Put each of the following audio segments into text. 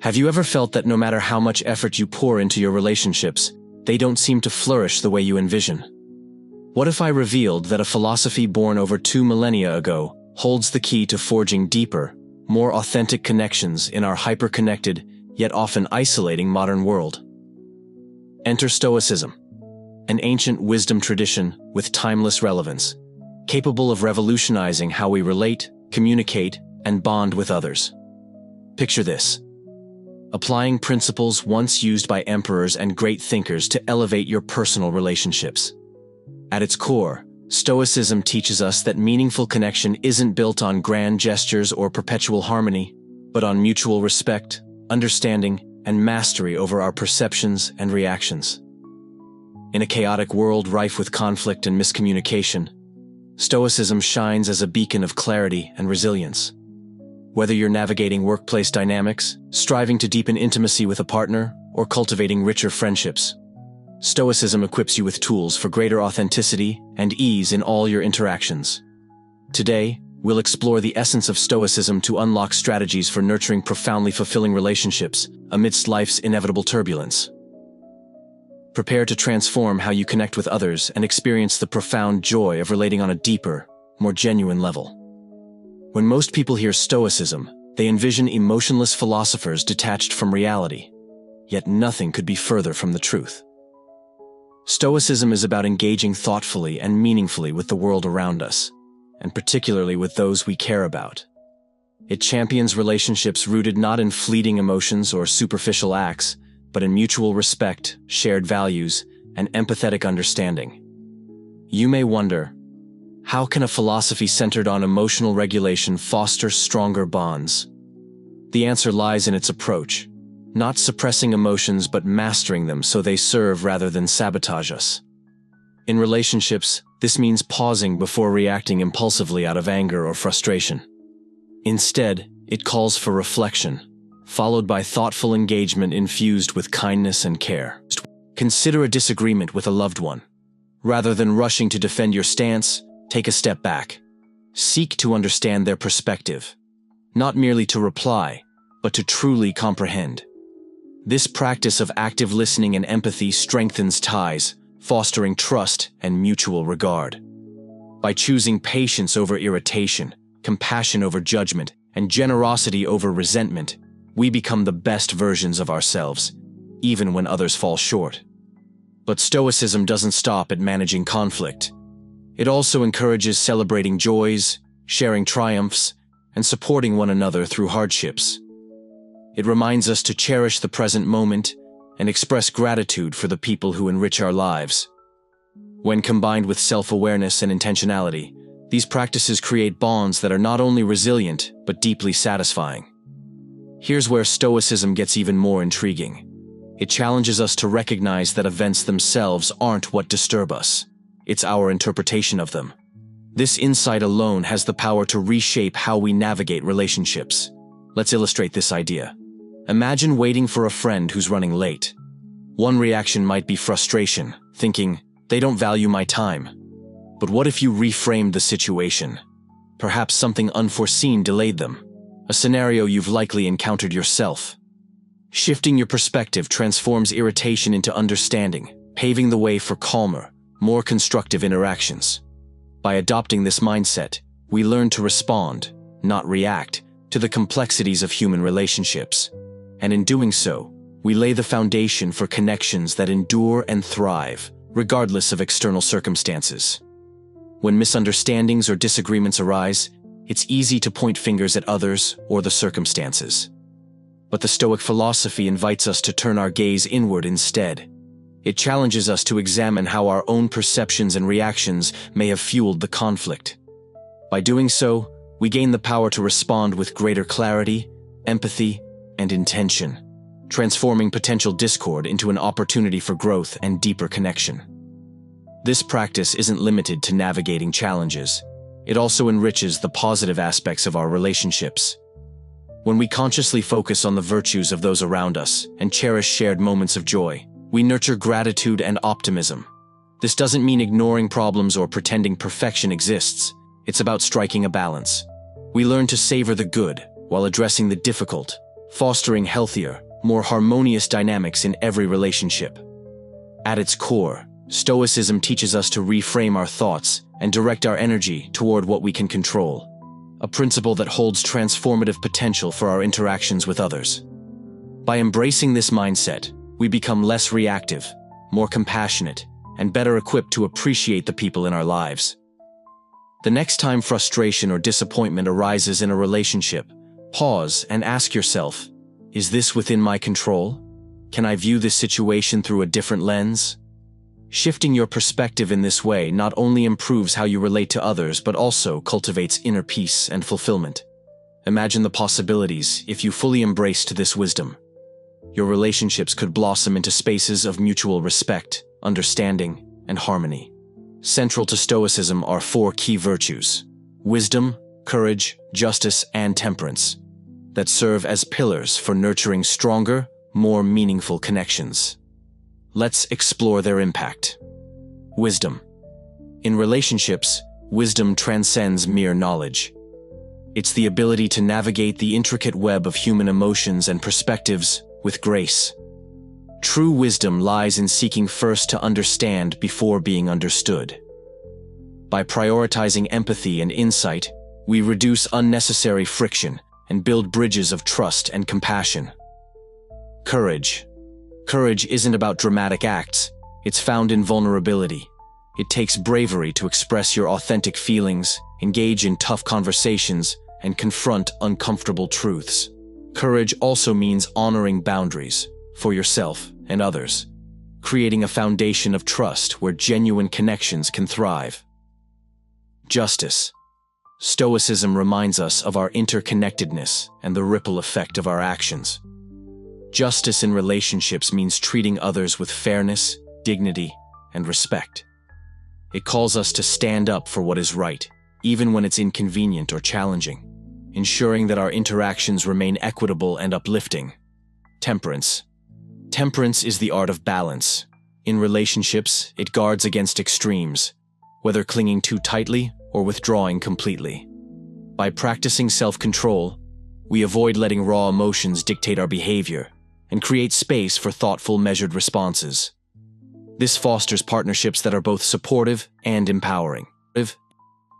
Have you ever felt that no matter how much effort you pour into your relationships, they don't seem to flourish the way you envision? What if I revealed that a philosophy born over 2 millennia ago holds the key to forging deeper, more authentic connections in our hyper-connected, yet often isolating modern world? Enter Stoicism, an ancient wisdom tradition with timeless relevance, capable of revolutionizing how we relate, communicate, and bond with others. Picture this: applying principles once used by emperors and great thinkers to elevate your personal relationships. At its core, Stoicism teaches us that meaningful connection isn't built on grand gestures or perpetual harmony, but on mutual respect, understanding, and mastery over our perceptions and reactions. In a chaotic world rife with conflict and miscommunication, Stoicism shines as a beacon of clarity and resilience. Whether you're navigating workplace dynamics, striving to deepen intimacy with a partner, or cultivating richer friendships, Stoicism equips you with tools for greater authenticity and ease in all your interactions. Today, we'll explore the essence of Stoicism to unlock strategies for nurturing profoundly fulfilling relationships amidst life's inevitable turbulence. Prepare to transform how you connect with others and experience the profound joy of relating on a deeper, more genuine level. When most people hear Stoicism, they envision emotionless philosophers detached from reality. Yet nothing could be further from the truth. Stoicism is about engaging thoughtfully and meaningfully with the world around us, and particularly with those we care about. It champions relationships rooted not in fleeting emotions or superficial acts, but in mutual respect, shared values, and empathetic understanding. You may wonder, how can a philosophy centered on emotional regulation foster stronger bonds? The answer lies in its approach, not suppressing emotions but mastering them so they serve rather than sabotage us. In relationships, this means pausing before reacting impulsively out of anger or frustration. Instead, it calls for reflection, followed by thoughtful engagement infused with kindness and care. Consider a disagreement with a loved one. Rather than rushing to defend your stance, take a step back. Seek to understand their perspective, not merely to reply, but to truly comprehend. This practice of active listening and empathy strengthens ties, fostering trust and mutual regard. By choosing patience over irritation, compassion over judgment, and generosity over resentment, we become the best versions of ourselves, even when others fall short. But Stoicism doesn't stop at managing conflict. It also encourages celebrating joys, sharing triumphs, and supporting one another through hardships. It reminds us to cherish the present moment and express gratitude for the people who enrich our lives. When combined with self-awareness and intentionality, these practices create bonds that are not only resilient, but deeply satisfying. Here's where Stoicism gets even more intriguing. It challenges us to recognize that events themselves aren't what disturb us. It's our interpretation of them. This insight alone has the power to reshape how we navigate relationships. Let's illustrate this idea. Imagine waiting for a friend who's running late. One reaction might be frustration, thinking, they don't value my time. But what if you reframed the situation? Perhaps something unforeseen delayed them, a scenario you've likely encountered yourself. Shifting your perspective transforms irritation into understanding, paving the way for calmer, more constructive interactions. By adopting this mindset, we learn to respond, not react, to the complexities of human relationships. And in doing so, we lay the foundation for connections that endure and thrive, regardless of external circumstances. When misunderstandings or disagreements arise, it's easy to point fingers at others or the circumstances. But the Stoic philosophy invites us to turn our gaze inward instead. It challenges us to examine how our own perceptions and reactions may have fueled the conflict. By doing so, we gain the power to respond with greater clarity, empathy, and intention, transforming potential discord into an opportunity for growth and deeper connection. This practice isn't limited to navigating challenges. It also enriches the positive aspects of our relationships. When we consciously focus on the virtues of those around us and cherish shared moments of joy, we nurture gratitude and optimism. This doesn't mean ignoring problems or pretending perfection exists. It's about striking a balance. We learn to savor the good while addressing the difficult, fostering healthier, more harmonious dynamics in every relationship. At its core, Stoicism teaches us to reframe our thoughts and direct our energy toward what we can control, a principle that holds transformative potential for our interactions with others. By embracing this mindset, we become less reactive, more compassionate, and better equipped to appreciate the people in our lives. The next time frustration or disappointment arises in a relationship, pause and ask yourself, is this within my control? Can I view this situation through a different lens? Shifting your perspective in this way not only improves how you relate to others but also cultivates inner peace and fulfillment. Imagine the possibilities if you fully embraced this wisdom. Your relationships could blossom into spaces of mutual respect, understanding, and harmony. Central to Stoicism are 4 key virtues: wisdom, courage, justice, and temperance, that serve as pillars for nurturing stronger, more meaningful connections. Let's explore their impact. Wisdom. In relationships, wisdom transcends mere knowledge. It's the ability to navigate the intricate web of human emotions and perspectives with grace. True wisdom lies in seeking first to understand before being understood. By prioritizing empathy and insight, we reduce unnecessary friction and build bridges of trust and compassion. Courage. Courage isn't about dramatic acts, it's found in vulnerability. It takes bravery to express your authentic feelings, engage in tough conversations, and confront uncomfortable truths. Courage also means honoring boundaries for yourself and others, creating a foundation of trust where genuine connections can thrive. Justice. Stoicism reminds us of our interconnectedness and the ripple effect of our actions. Justice in relationships means treating others with fairness, dignity, and respect. It calls us to stand up for what is right, even when it's inconvenient or challenging, ensuring that our interactions remain equitable and uplifting. Temperance. Temperance is the art of balance. In relationships, it guards against extremes, whether clinging too tightly or withdrawing completely. By practicing self-control, we avoid letting raw emotions dictate our behavior and create space for thoughtful, measured responses. This fosters partnerships that are both supportive and empowering.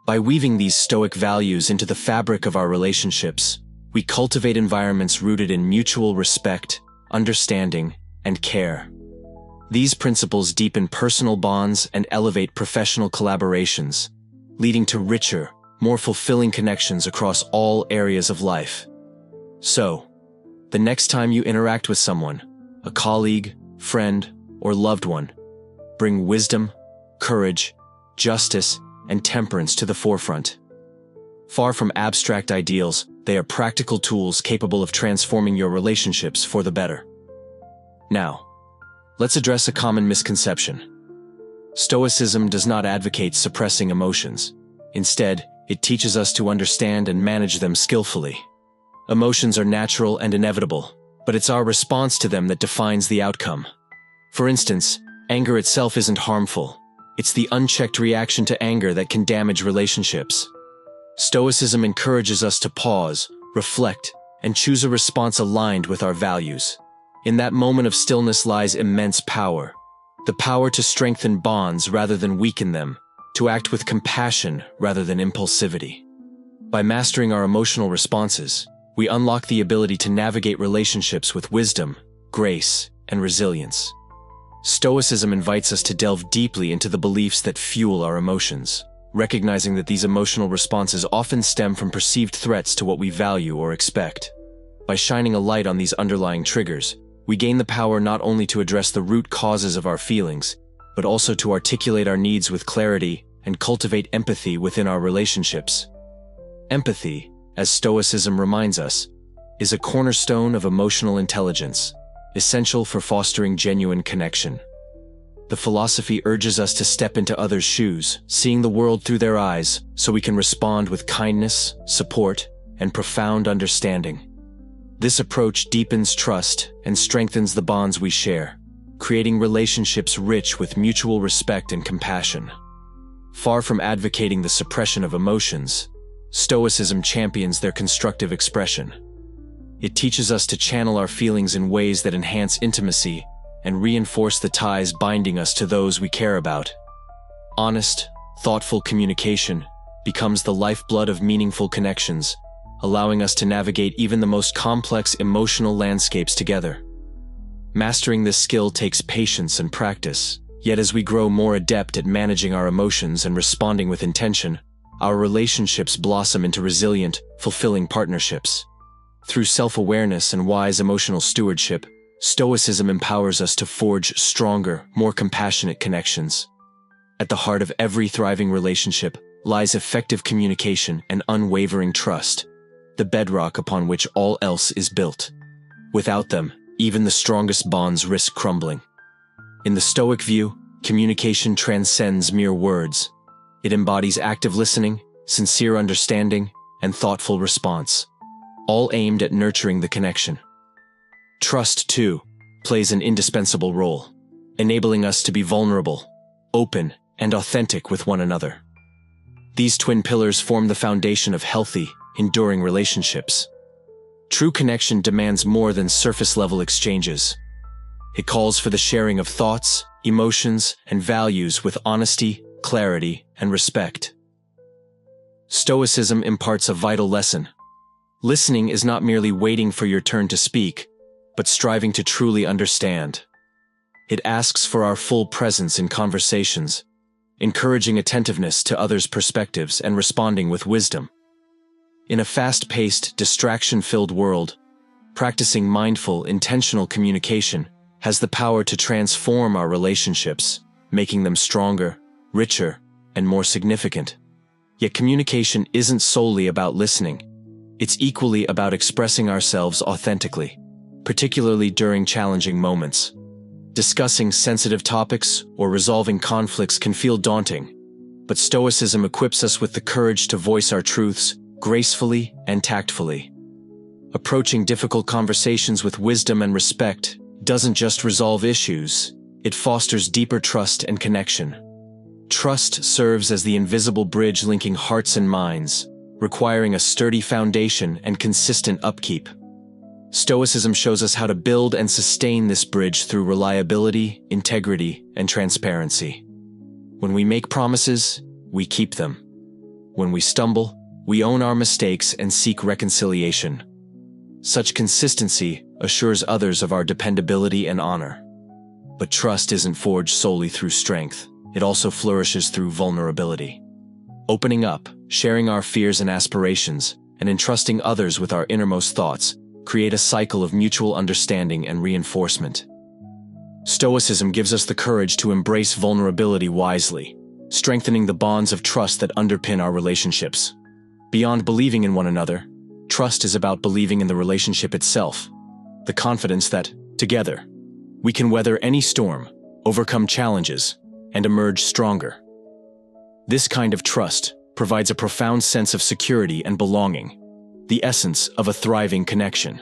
By weaving these Stoic values into the fabric of our relationships, we cultivate environments rooted in mutual respect, understanding, and care. These principles deepen personal bonds and elevate professional collaborations, leading to richer, more fulfilling connections across all areas of life. So, the next time you interact with someone, a colleague, friend, or loved one, bring wisdom, courage, justice, and temperance to the forefront. Far from abstract ideals, they are practical tools capable of transforming your relationships for the better. Now, let's address a common misconception. Stoicism does not advocate suppressing emotions. Instead, it teaches us to understand and manage them skillfully. Emotions are natural and inevitable, but it's our response to them that defines the outcome. For instance, anger itself isn't harmful. It's the unchecked reaction to anger that can damage relationships. Stoicism encourages us to pause, reflect, and choose a response aligned with our values. In that moment of stillness lies immense power. The power to strengthen bonds rather than weaken them, to act with compassion rather than impulsivity. By mastering our emotional responses, we unlock the ability to navigate relationships with wisdom, grace, and resilience. Stoicism invites us to delve deeply into the beliefs that fuel our emotions, recognizing that these emotional responses often stem from perceived threats to what we value or expect. By shining a light on these underlying triggers, we gain the power not only to address the root causes of our feelings, but also to articulate our needs with clarity and cultivate empathy within our relationships. Empathy, as Stoicism reminds us, is a cornerstone of emotional intelligence, essential for fostering genuine connection. The philosophy urges us to step into others' shoes, seeing the world through their eyes, so we can respond with kindness, support, and profound understanding. This approach deepens trust and strengthens the bonds we share, creating relationships rich with mutual respect and compassion. Far from advocating the suppression of emotions, Stoicism champions their constructive expression. It teaches us to channel our feelings in ways that enhance intimacy and reinforce the ties binding us to those we care about. Honest, thoughtful communication becomes the lifeblood of meaningful connections, allowing us to navigate even the most complex emotional landscapes together. Mastering this skill takes patience and practice, yet as we grow more adept at managing our emotions and responding with intention, our relationships blossom into resilient, fulfilling partnerships. Through self-awareness and wise emotional stewardship, Stoicism empowers us to forge stronger, more compassionate connections. At the heart of every thriving relationship lies effective communication and unwavering trust, the bedrock upon which all else is built. Without them, even the strongest bonds risk crumbling. In the Stoic view, communication transcends mere words. It embodies active listening, sincere understanding, and thoughtful response, all aimed at nurturing the connection. Trust, too, plays an indispensable role, enabling us to be vulnerable, open, and authentic with one another. These twin pillars form the foundation of healthy, enduring relationships. True connection demands more than surface-level exchanges. It calls for the sharing of thoughts, emotions, and values with honesty, clarity, and respect. Stoicism imparts a vital lesson. Listening is not merely waiting for your turn to speak, but striving to truly understand. It asks for our full presence in conversations, encouraging attentiveness to others' perspectives and responding with wisdom. In a fast-paced, distraction-filled world, practicing mindful, intentional communication has the power to transform our relationships, making them stronger, richer, and more significant. Yet communication isn't solely about listening. It's equally about expressing ourselves authentically, particularly during challenging moments. Discussing sensitive topics or resolving conflicts can feel daunting, but Stoicism equips us with the courage to voice our truths gracefully and tactfully. Approaching difficult conversations with wisdom and respect doesn't just resolve issues, it fosters deeper trust and connection. Trust serves as the invisible bridge linking hearts and minds, requiring a sturdy foundation and consistent upkeep. Stoicism shows us how to build and sustain this bridge through reliability, integrity, and transparency. When we make promises, we keep them. When we stumble, we own our mistakes and seek reconciliation. Such consistency assures others of our dependability and honor. But trust isn't forged solely through strength. It also flourishes through vulnerability. Opening up, sharing our fears and aspirations, and entrusting others with our innermost thoughts create a cycle of mutual understanding and reinforcement. Stoicism gives us the courage to embrace vulnerability wisely, strengthening the bonds of trust that underpin our relationships. Beyond believing in one another, trust is about believing in the relationship itself, the confidence that, together, we can weather any storm, overcome challenges, and emerge stronger. This kind of trust provides a profound sense of security and belonging, the essence of a thriving connection.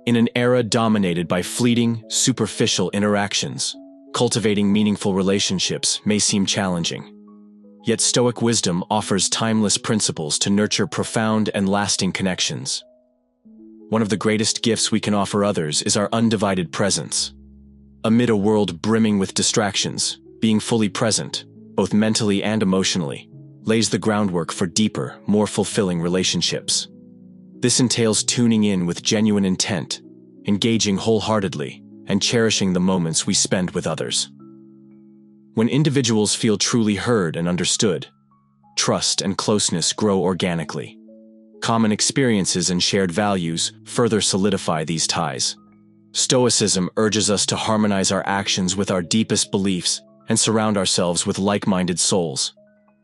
In an era dominated by fleeting, superficial interactions, cultivating meaningful relationships may seem challenging. Yet Stoic wisdom offers timeless principles to nurture profound and lasting connections. One of the greatest gifts we can offer others is our undivided presence. Amid a world brimming with distractions, being fully present, both mentally and emotionally, lays the groundwork for deeper, more fulfilling relationships. This entails tuning in with genuine intent, engaging wholeheartedly, and cherishing the moments we spend with others. When individuals feel truly heard and understood, trust and closeness grow organically. Common experiences and shared values further solidify these ties. Stoicism urges us to harmonize our actions with our deepest beliefs and surround ourselves with like-minded souls.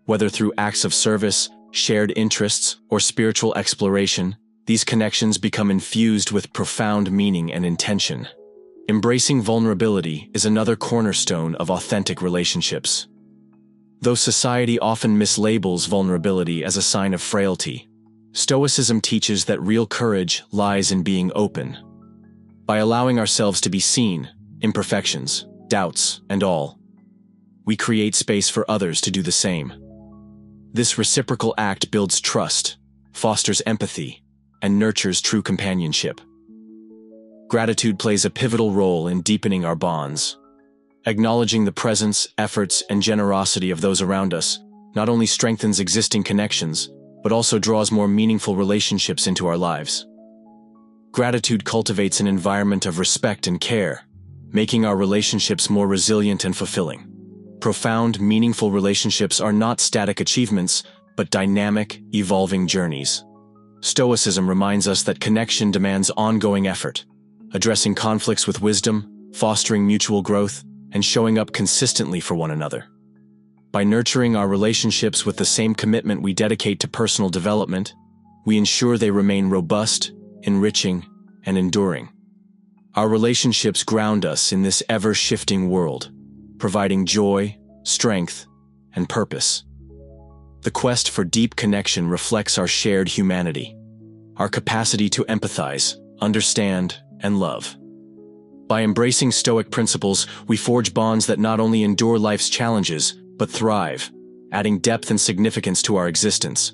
Whether through acts of service, shared interests, or spiritual exploration, these connections become infused with profound meaning and intention. Embracing vulnerability is another cornerstone of authentic relationships. Though society often mislabels vulnerability as a sign of frailty, Stoicism teaches that real courage lies in being open. By allowing ourselves to be seen, imperfections, doubts, and all, we create space for others to do the same. This reciprocal act builds trust, fosters empathy, and nurtures true companionship. Gratitude plays a pivotal role in deepening our bonds. Acknowledging the presence, efforts, and generosity of those around us not only strengthens existing connections, but also draws more meaningful relationships into our lives. Gratitude cultivates an environment of respect and care, making our relationships more resilient and fulfilling. Profound, meaningful relationships are not static achievements, but dynamic, evolving journeys. Stoicism reminds us that connection demands ongoing effort, addressing conflicts with wisdom, fostering mutual growth, and showing up consistently for one another. By nurturing our relationships with the same commitment we dedicate to personal development, we ensure they remain robust, enriching, and enduring. Our relationships ground us in this ever-shifting world, providing joy, strength, and purpose. The quest for deep connection reflects our shared humanity, our capacity to empathize, understand, and love. By embracing Stoic principles, we forge bonds that not only endure life's challenges, but thrive, adding depth and significance to our existence.